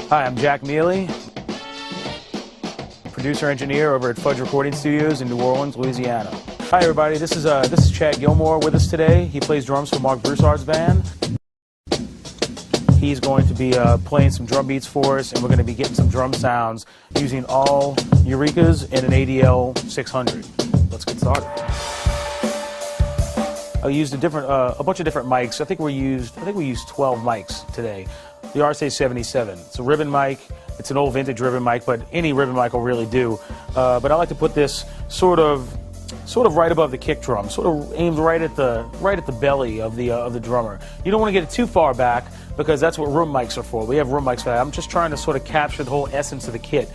Hi, I'm Jack Miele, producer engineer over at Fudge Recording Studios in New Orleans, Louisiana. Hi everybody, this is Chad Gilmore with us today. He plays drums for Mark Broussard's band. He's going to be playing some drum beats for us, and we're going to be getting some drum sounds using all Eurekas and an ADL 600. Let's get started. I used a bunch of different mics. I think we used 12 mics today. The RSA-77. It's a ribbon mic. It's an old vintage ribbon mic, but any ribbon mic will really do. But I like to put this sort of right above the kick drum, sort of aimed right at the belly of the drummer. You don't want to get it too far back because that's what room mics are for. We have room mics for that. I'm just trying to sort of capture the whole essence of the kit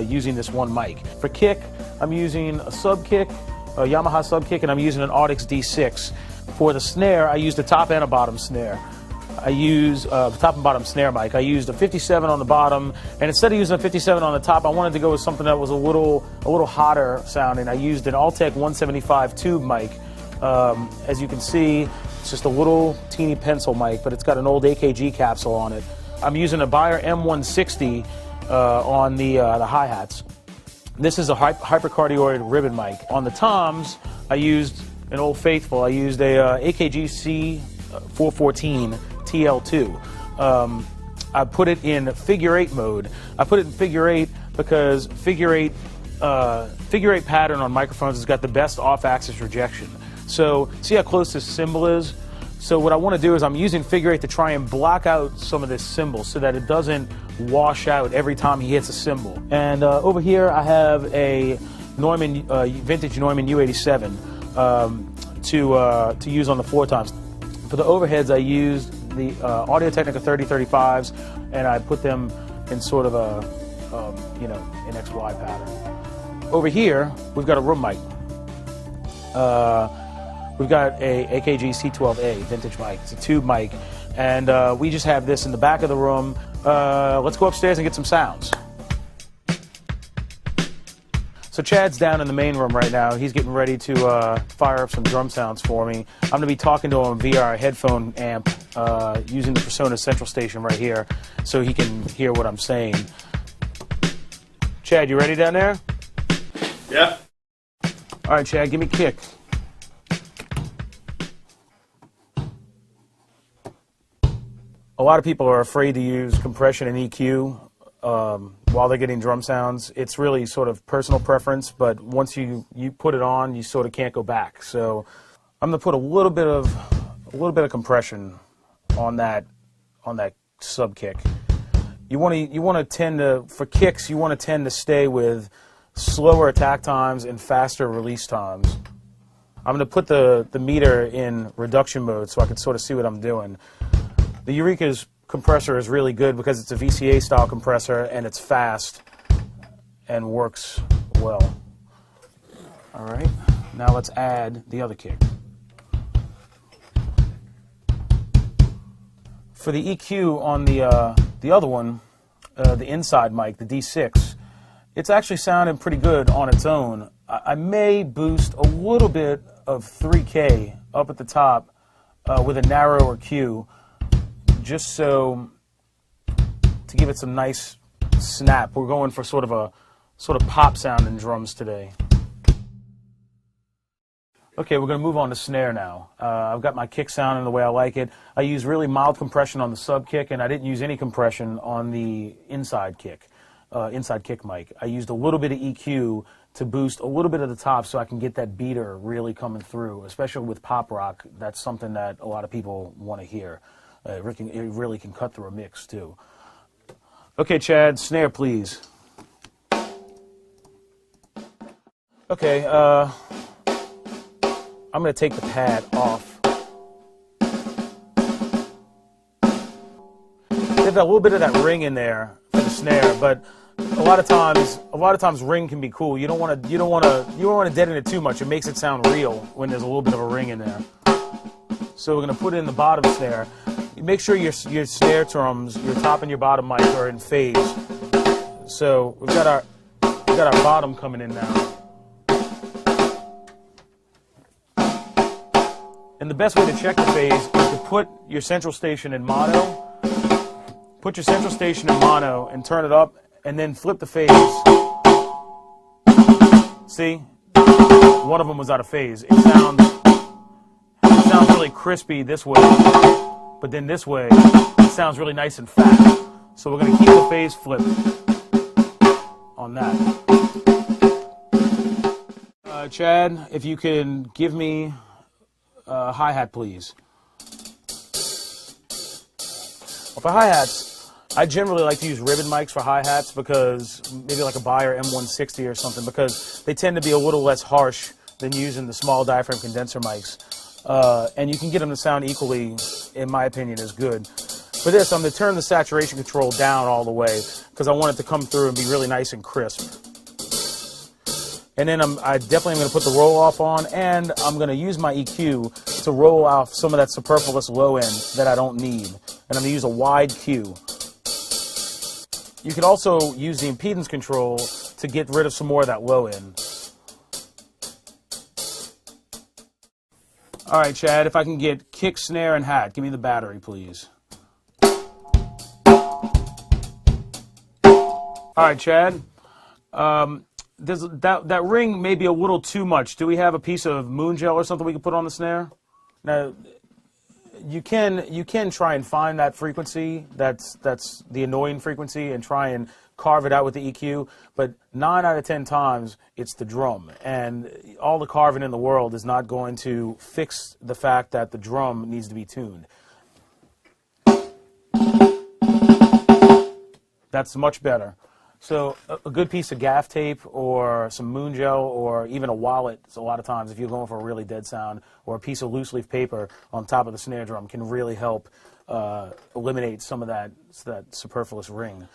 using this one mic. For kick, I'm using a sub kick, a Yamaha sub kick, and I'm using an Audix D6. For the snare, I used a top and a bottom snare. I use the top and bottom snare mic. I used a 57 on the bottom, and instead of using a 57 on the top, I wanted to go with something that was a little hotter sounding. I used an Altec 175 tube mic. As you can see, it's just a little teeny pencil mic, but it's got an old AKG capsule on it. I'm using a Beyer M160 on the hi-hats. This is a hypercardioid ribbon mic. On the toms, I used an Old Faithful. I used a AKG C414 TL2. I put it in figure 8 mode. I put it in figure 8 because figure 8 pattern on microphones has got the best off-axis rejection. So see how close this cymbal is? So what I want to do is I'm using figure 8 to try and block out some of this cymbal so that it doesn't wash out every time he hits a cymbal. And over here I have a vintage Neumann U87 to use on the 4-toms. For the overheads, I used the Audio-Technica 3035s, and I put them in sort of an XY pattern. Over here, we've got a room mic. We've got a AKG C12A vintage mic. It's a tube mic, and we just have this in the back of the room. Let's go upstairs and get some sounds. So Chad's down in the main room right now. He's getting ready to fire up some drum sounds for me. I'm going to be talking to him via our headphone amp using the Presonus central station right here so he can hear what I'm saying. Chad, you ready down there? Yeah. All right, Chad, give me kick. A lot of people are afraid to use compression and EQ while they're getting drum sounds. It's really sort of personal preference, but once you put it on, you sort of can't go back. So I'm going to put a little bit of compression on that sub kick. You want to tend to, for kicks, you want to tend to stay with slower attack times and faster release times. I'm going to put the meter in reduction mode so I can sort of see what I'm doing. The Eureka's compressor is really good because it's a VCA style compressor and it's fast and works well. All right, now let's add the other kick. For the EQ on the other one, the inside mic, the D6, it's actually sounding pretty good on its own. I may boost a little bit of 3K up at the top with a narrower Q, just so to give it some nice snap. We're going for sort of pop sound in drums today. Okay, we're going to move on to snare now. I've got my kick sound in the way I like it. I use really mild compression on the sub kick, and I didn't use any compression on the inside kick mic. I used a little bit of EQ to boost a little bit of the top so I can get that beater really coming through, especially with pop rock. That's something that a lot of people want to hear. It really can cut through a mix, too. Okay, Chad, snare, please. Okay, I'm going to take the pad off. There's a little bit of that ring in there for the snare, but a lot of times ring can be cool. You don't want to deaden it too much. It makes it sound real when there's a little bit of a ring in there. So we're going to put it in the bottom snare. Make sure your snare drums, your top and your bottom mic are in phase. So we've got our bottom coming in now. And the best way to check the phase is to put your central station in mono, put your central station in mono and turn it up, and then flip the phase. See? One of them was out of phase. It sounds really crispy this way, but then this way, it sounds really nice and fat. So we're going to keep the phase flip on that. Chad, if you can give me a hi-hat, please. Well, for hi-hats, I generally like to use ribbon mics for hi-hats because maybe like a Beyer M160 or something, because they tend to be a little less harsh than using the small diaphragm condenser mics. And you can get them to sound equally, in my opinion, as good. For this, I'm going to turn the saturation control down all the way because I want it to come through and be really nice and crisp. And then I definitely am going to put the roll-off on, and I'm going to use my EQ to roll off some of that superfluous low end that I don't need. And I'm going to use a wide Q. You can also use the impedance control to get rid of some more of that low end. All right, Chad, if I can get kick, snare, and hat. Give me the battery, please. All right, Chad. That ring may be a little too much. Do we have a piece of moon gel or something we can put on the snare? Now, you can try and find that frequency, that's the annoying frequency, and try and carve it out with the EQ, but 9 out of 10 times it's the drum, and all the carving in the world is not going to fix the fact that the drum needs to be tuned. That's much better. So a good piece of gaff tape or some moon gel or even a wallet, so a lot of times if you're going for a really dead sound, or a piece of loose leaf paper on top of the snare drum can really help eliminate some of that superfluous ring.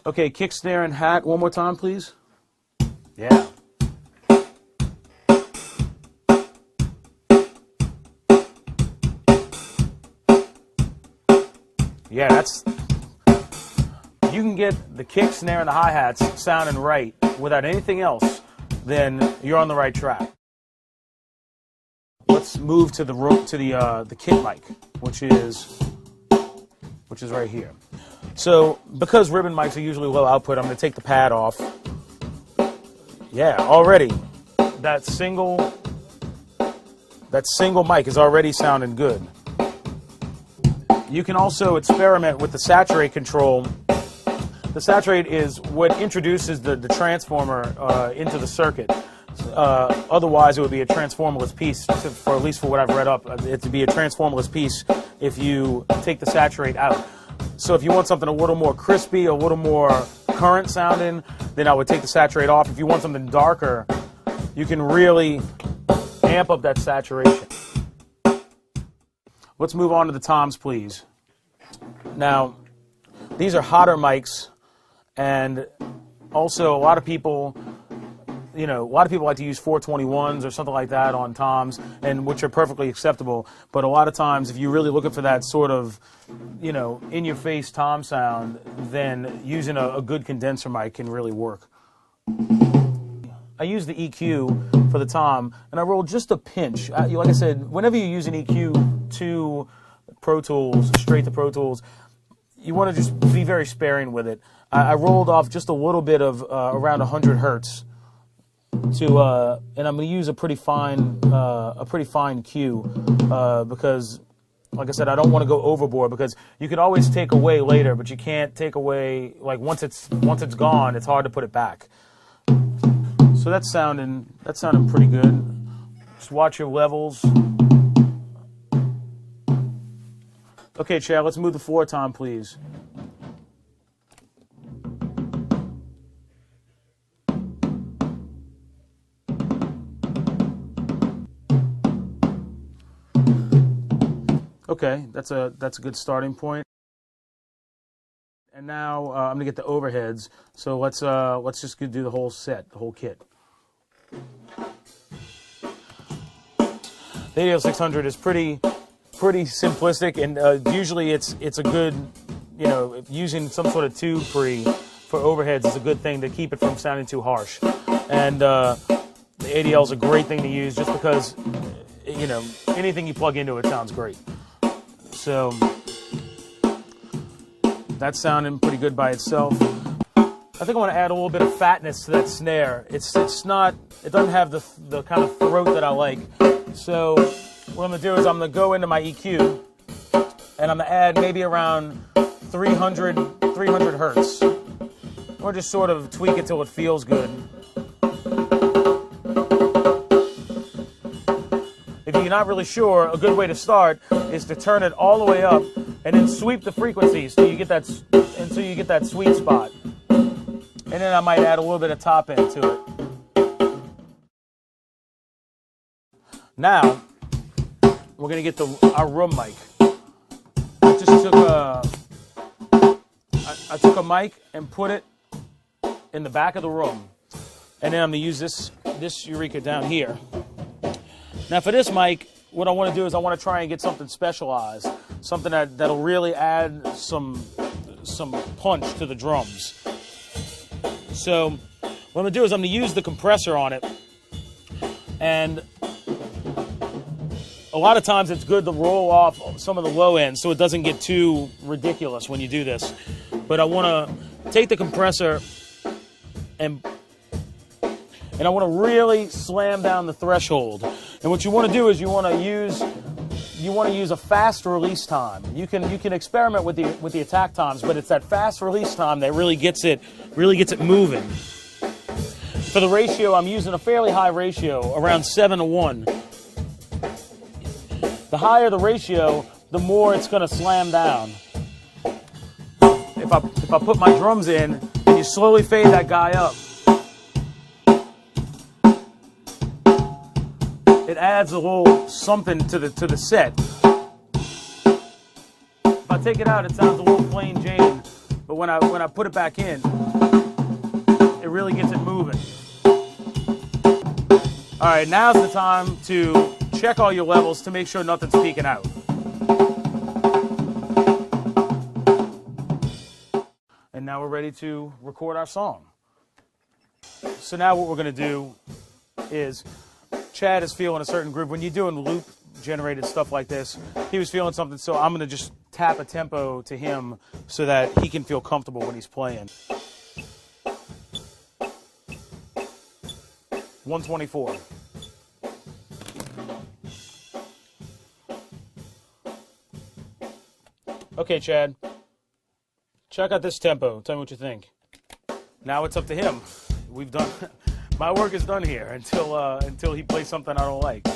Okay, kick, snare, and hat one more time, please. Yeah. Yeah, that's... You can get the kick, snare, and the hi-hats sounding right without anything else, then you're on the right track. Let's move to the kit mic, which is right here. So because ribbon mics are usually low output, I'm going to take the pad off. Yeah, already that single mic is already sounding good. You can also experiment with the saturate control. The saturate is what introduces the transformer into the circuit. Otherwise, it would be a transformerless piece, for at least for what I've read up. It would be a transformerless piece if you take the saturate out. So if you want something a little more crispy, a little more current sounding, then I would take the saturate off. If you want something darker, you can really amp up that saturation. Let's move on to the toms, please. Now, these are hotter mics. And also, a lot of people like to use 421s or something like that on toms, and which are perfectly acceptable. But a lot of times, if you're really looking for that sort of, in-your-face tom sound, then using a good condenser mic can really work. I use the EQ for the tom, and I roll just a pinch. Like I said, whenever you use an EQ to Pro Tools, straight to Pro Tools, you want to just be very sparing with it. I rolled off just a little bit of around 100 hertz and I'm going to use a pretty fine cue because, like I said, I don't want to go overboard, because you can always take away later, but you can't take away, like once it's gone, it's hard to put it back. So that's sounding pretty good. Just watch your levels. Okay, Chad, let's move the floor tom, please. Okay, that's a good starting point. And now I'm gonna get the overheads. So let's just do the whole set, the whole kit. The ADL600 is pretty simplistic, and usually it's a good, using some sort of tube pre for overheads is a good thing to keep it from sounding too harsh. And the ADL is a great thing to use just because, anything you plug into it sounds great. So That's sounding pretty good by itself. I think I want to add a little bit of fatness to that snare. It doesn't have the kind of throat that I like. So what I'm going to do is I'm going to go into my EQ and I'm going to add maybe around 300 hertz. Or just sort of tweak it till it feels good. If you're not really sure, a good way to start is to turn it all the way up and then sweep the frequency so you get that sweet spot. And then I might add a little bit of top end to it. Now, we're going to get our room mic. I took a mic and put it in the back of the room. And then I'm going to use this Eureka down here. Now for this mic, what I want to do is I want to try and get something specialized. Something that'll really add some punch to the drums. So what I'm going to do is I'm going to use the compressor on it. And a lot of times it's good to roll off some of the low end so it doesn't get too ridiculous when you do this. But I want to take the compressor and I want to really slam down the threshold. And what you want to do is you want to use a fast release time. You can experiment with the attack times, but it's that fast release time that really gets it moving. For the ratio, I'm using a fairly high ratio, around 7-to-1. The higher the ratio, the more it's going to slam down. If I put my drums in and you slowly fade that guy up, it adds a little something to the set. If I take it out, it sounds a little plain Jane, but when I put it back in, it really gets it moving. All right, now's the time to check all your levels to make sure nothing's peeking out. And now we're ready to record our song. So now what we're going to do is, Chad is feeling a certain groove. When you're doing loop-generated stuff like this, he was feeling something, so I'm going to just tap a tempo to him so that he can feel comfortable when he's playing. 124. Okay, Chad. Check out this tempo. Tell me what you think. Now it's up to him. We've done... My work is done here until he plays something I don't like.